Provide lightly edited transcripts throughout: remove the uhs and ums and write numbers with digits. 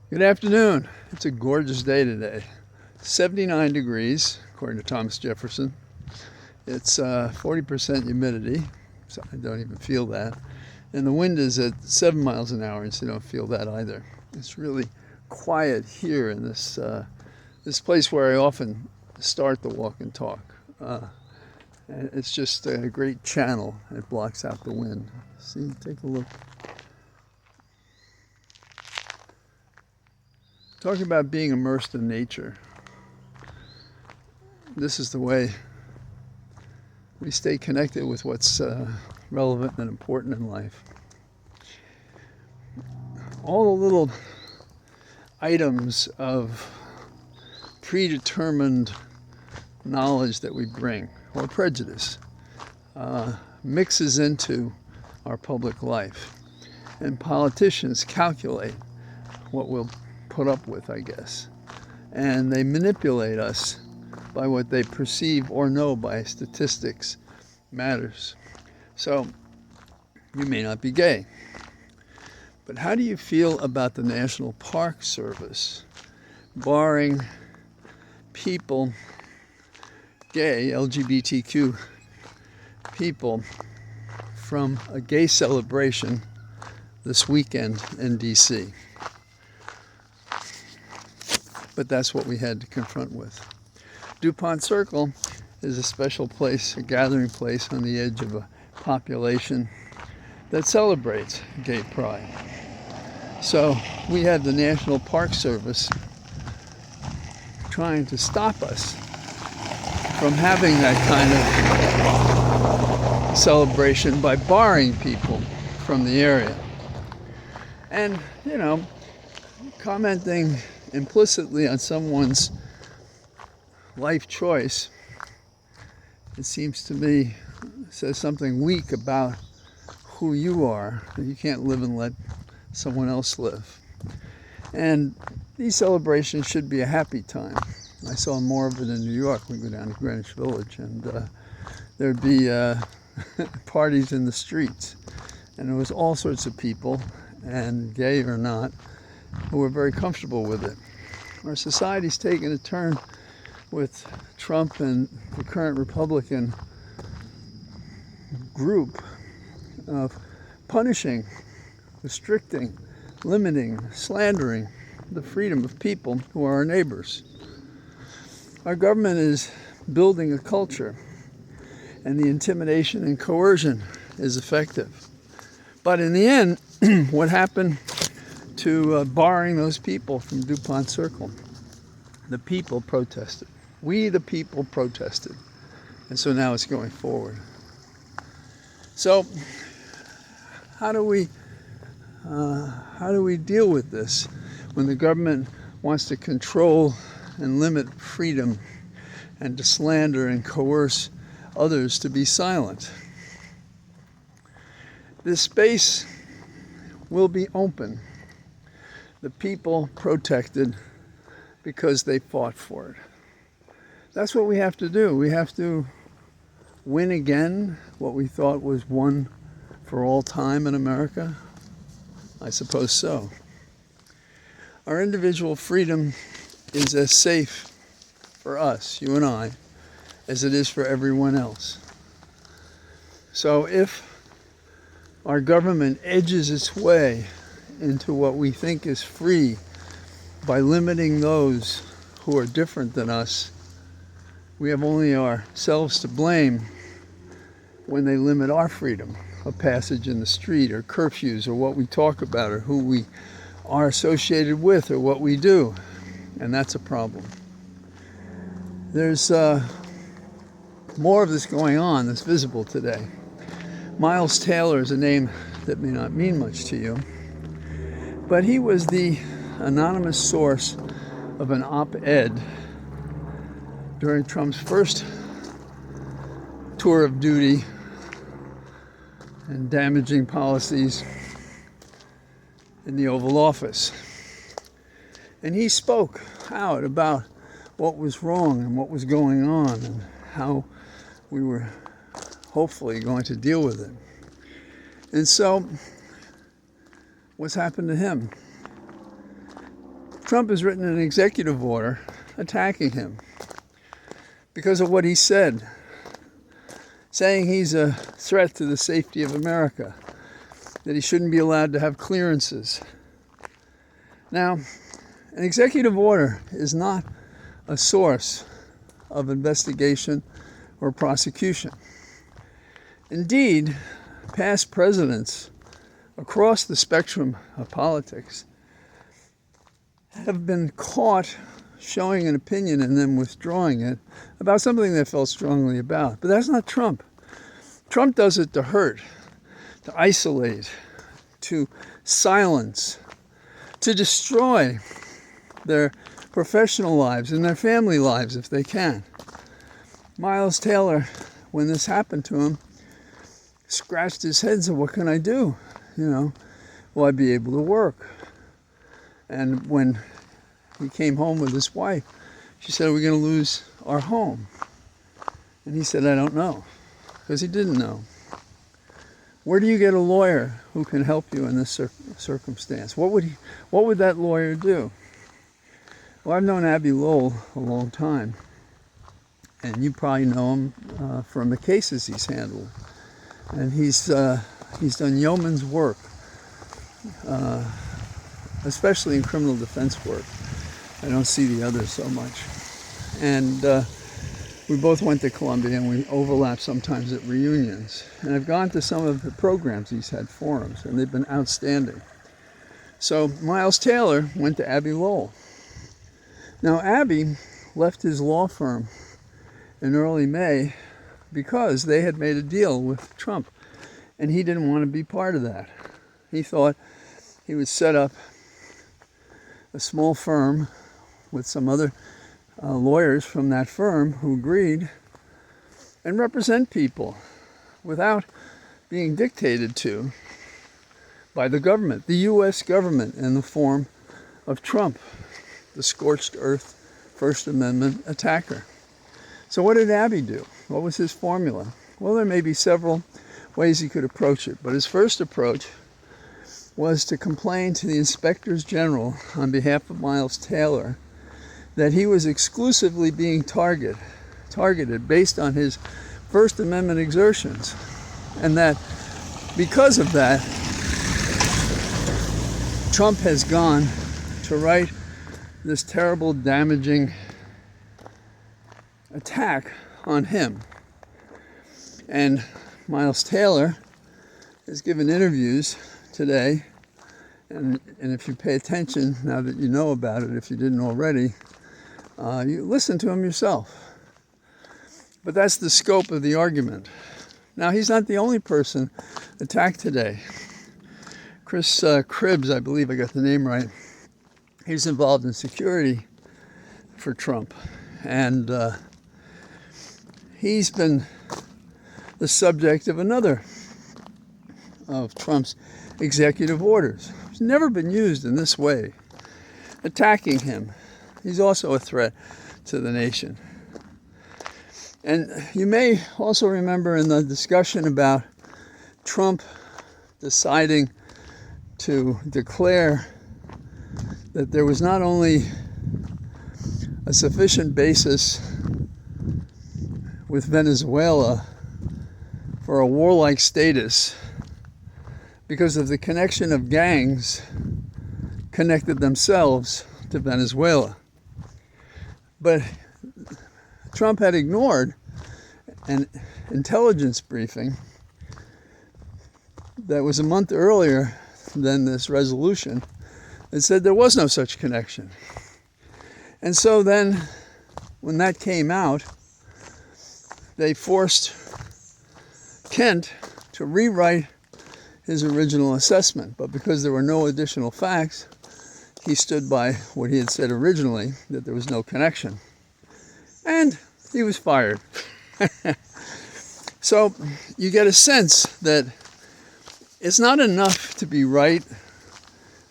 Good afternoon. It's a gorgeous day today. 79 degrees, according to Thomas Jefferson. It's 40% humidity, so I don't even feel that. And the wind is at 7 miles an hour, and so you don't feel that either. It's really quiet here in this place where I often start the walk and talk. And it's just a great channel. It blocks out the wind. See, take a look. Talking about being immersed in nature. This is the way we stay connected with what's relevant and important in life. All the little items of predetermined knowledge that we bring, or prejudice, mixes into our public life. And politicians calculate what we'll put up with, I guess. And they manipulate us by what they perceive or know by statistics matters. So, you may not be gay, but how do you feel about the National Park Service barring people, gay, LGBTQ people, from a gay celebration this weekend in D.C.? But that's what we had to confront with. DuPont Circle is a special place, a gathering place on the edge of a population that celebrates gay pride. So we had the National Park Service trying to stop us from having that kind of celebration by barring people from the area. And, commenting implicitly on someone's life choice, it seems to me, says something weak about who you are, that you can't live and let someone else live. And these celebrations should be a happy time. I saw more of it in New York. We go down to Greenwich Village, and there'd be parties in the streets. And there was all sorts of people, and gay or not, who were very comfortable with it. Our society's taken a turn with Trump and the current Republican group of punishing, restricting, limiting, slandering the freedom of people who are our neighbors. Our government is building a culture, and the intimidation and coercion is effective. But in the end, what happened to barring those people from DuPont Circle? The people protested. We, the people, protested. And so now it's going forward. So how do we deal with this when the government wants to control and limit freedom and to slander and coerce others to be silent? This space will be open. The people protested because they fought for it. That's what we have to do. We have to win again what we thought was won for all time in America. I suppose so. Our individual freedom is as safe for us, you and I, as it is for everyone else. So if our government edges its way into what we think is free by limiting those who are different than us, we have only ourselves to blame when they limit our freedom of passage in the street, or curfews, or what we talk about, or who we are associated with, or what we do. And that's a problem. There's more of this going on that's visible today. Miles Taylor is a name that may not mean much to you, but he was the anonymous source of an op-ed during Trump's first tour of duty and damaging policies in the Oval Office. And he spoke out about what was wrong and what was going on and how we were hopefully going to deal with it. And so, what's happened to him? Trump has written an executive order attacking him because of what he said, saying he's a threat to the safety of America, that he shouldn't be allowed to have clearances. Now, an executive order is not a source of investigation or prosecution. Indeed, past presidents across the spectrum of politics have been caught showing an opinion and then withdrawing it about something they felt strongly about. But that's not Trump. Trump does it to hurt, to isolate, to silence, to destroy their professional lives and their family lives if they can. Miles Taylor, when this happened to him, scratched his head and said, what can I do? Will I be able to work? And when he came home with his wife, she said, are we going to lose our home? And he said, I don't know, because he didn't know. Where do you get a lawyer who can help you in this circumstance? What would that lawyer do? Well, I've known Abby Lowell a long time, and you probably know him from the cases he's handled. And he's done yeoman's work, especially in criminal defense work. I don't see the others so much. And we both went to Columbia, and we overlap sometimes at reunions. And I've gone to some of the programs he's had, forums, and they've been outstanding. So Miles Taylor went to Abby Lowell. Now, Abby left his law firm in early May because they had made a deal with Trump, and he didn't want to be part of that. He thought he would set up a small firm with some other lawyers from that firm who agreed and represent people without being dictated to by the government, the U.S. government, in the form of Trump, the scorched earth First Amendment attacker. So what did Abby do? What was his formula? Well, there may be several ways he could approach it, but his first approach was to complain to the inspectors general on behalf of Miles Taylor that he was exclusively being targeted based on his First Amendment exertions, and that because of that, Trump has gone to write this terrible, damaging attack on him. And Miles Taylor has given interviews today, and if you pay attention, now that you know about it, if you didn't already, you listen to him yourself. But that's the scope of the argument. Now, he's not the only person attacked today. Chris Cribbs, I believe I got the name right, he's involved in security for Trump. And he's been the subject of another of Trump's executive orders. It's never been used in this way, attacking him. He's also a threat to the nation. And you may also remember in the discussion about Trump deciding to declare that there was not only a sufficient basis with Venezuela for a warlike status because of the connection of gangs connected themselves to Venezuela. But Trump had ignored an intelligence briefing that was a month earlier than this resolution that said there was no such connection. And so then, when that came out, they forced Kent to rewrite his original assessment. But because there were no additional facts, he stood by what he had said originally, that there was no connection. And he was fired. So you get a sense that it's not enough to be right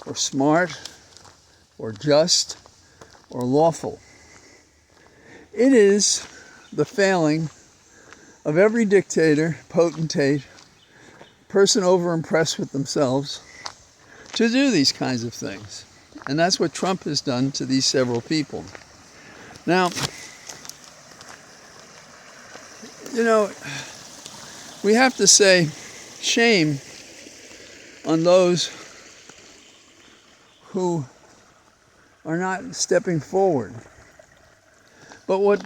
or smart or just or lawful. It is the failing of every dictator, potentate, person overimpressed with themselves to do these kinds of things. And that's what Trump has done to these several people. Now, we have to say shame on those who are not stepping forward. But what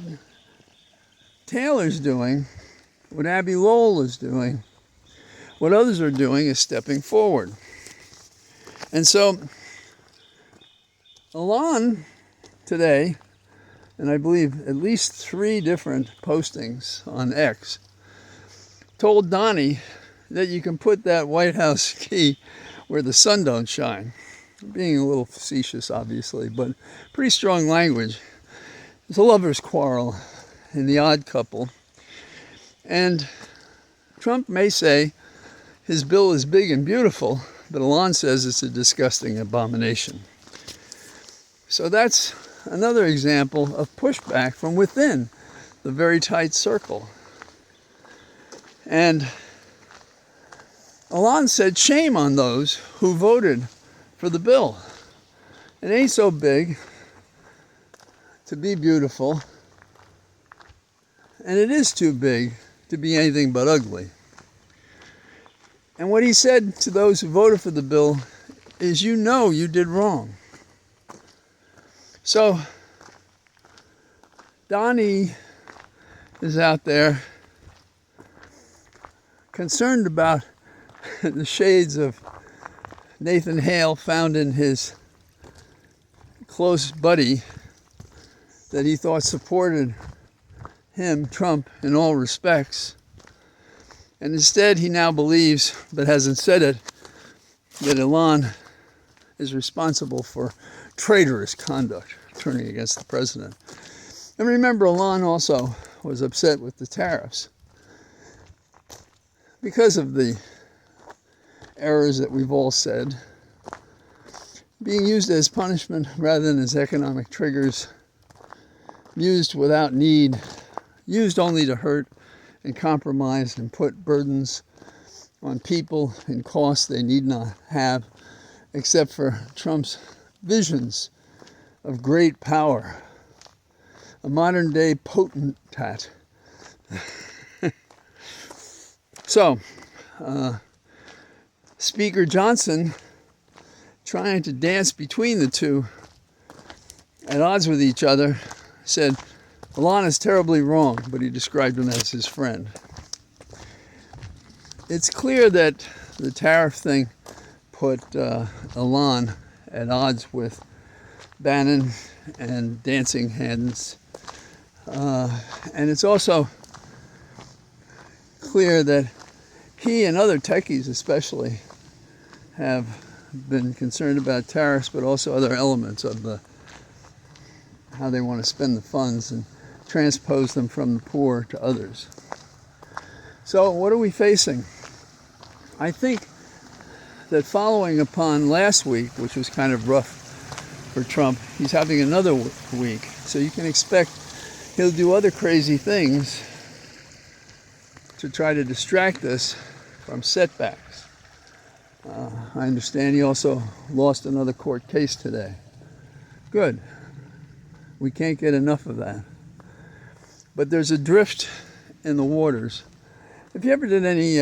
Taylor's doing, what Abby Lowell is doing, what others are doing is stepping forward. And so, Alon today, and I believe at least 3 different postings on X, told Donnie that you can put that White House key where the sun don't shine. Being a little facetious, obviously, but pretty strong language. It's a lover's quarrel in The Odd Couple. And Trump may say his bill is big and beautiful, but Alon says it's a disgusting abomination. So that's another example of pushback from within the very tight circle. And Alon said, shame on those who voted for the bill. It ain't so big to be beautiful, and it is too big to be anything but ugly. And what he said to those who voted for the bill is, you know you did wrong. So Donnie is out there concerned about the shades of Nathan Hale found in his close buddy that he thought supported him, Trump, in all respects. And instead he now believes, but hasn't said it, that Alon is responsible for traitorous conduct, turning against the president. And remember, Alon also was upset with the tariffs because of the errors that we've all said, being used as punishment rather than as economic triggers, used without need, used only to hurt and compromise and put burdens on people and costs they need not have, except for Trump's visions of great power, a modern day potentate. So, Speaker Johnson, trying to dance between the two, at odds with each other, said, Alon is terribly wrong, but he described him as his friend. It's clear that the tariff thing put Alon at odds with Bannon and dancing hands. And it's also clear that he and other techies especially have been concerned about tariffs, but also other elements of how they want to spend the funds and transpose them from the poor to others. So what are we facing? I think that following upon last week, which was kind of rough for Trump, he's having another week. So you can expect he'll do other crazy things to try to distract us from setbacks. I understand he also lost another court case today. Good. We can't get enough of that. But there's a drift in the waters. If you ever did any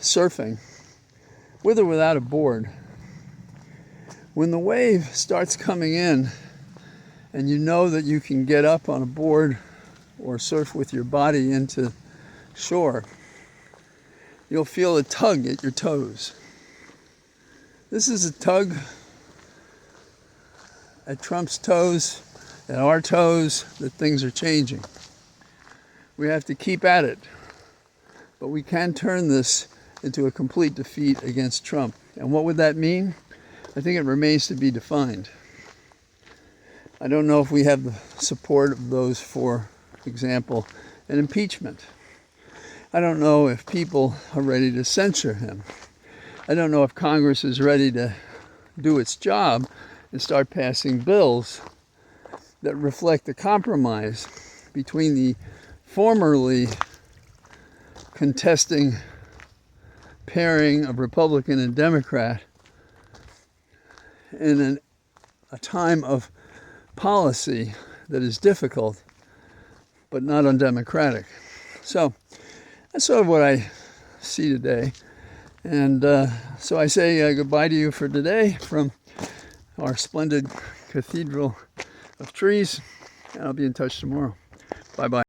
surfing, with or without a board, when the wave starts coming in and you know that you can get up on a board or surf with your body into shore, you'll feel a tug at your toes. This is a tug at Trump's toes, at our toes, that things are changing. We have to keep at it. But we can turn this into a complete defeat against Trump. And what would that mean? I think it remains to be defined. I don't know if we have the support of those, for example, an impeachment. I don't know if people are ready to censure him. I don't know if Congress is ready to do its job and start passing bills that reflect the compromise between the formerly contesting pairing of Republican and Democrat in a time of policy that is difficult, but not undemocratic. So that's sort of what I see today. And so I say goodbye to you for today from our splendid cathedral of trees, and I'll be in touch tomorrow. Bye-bye.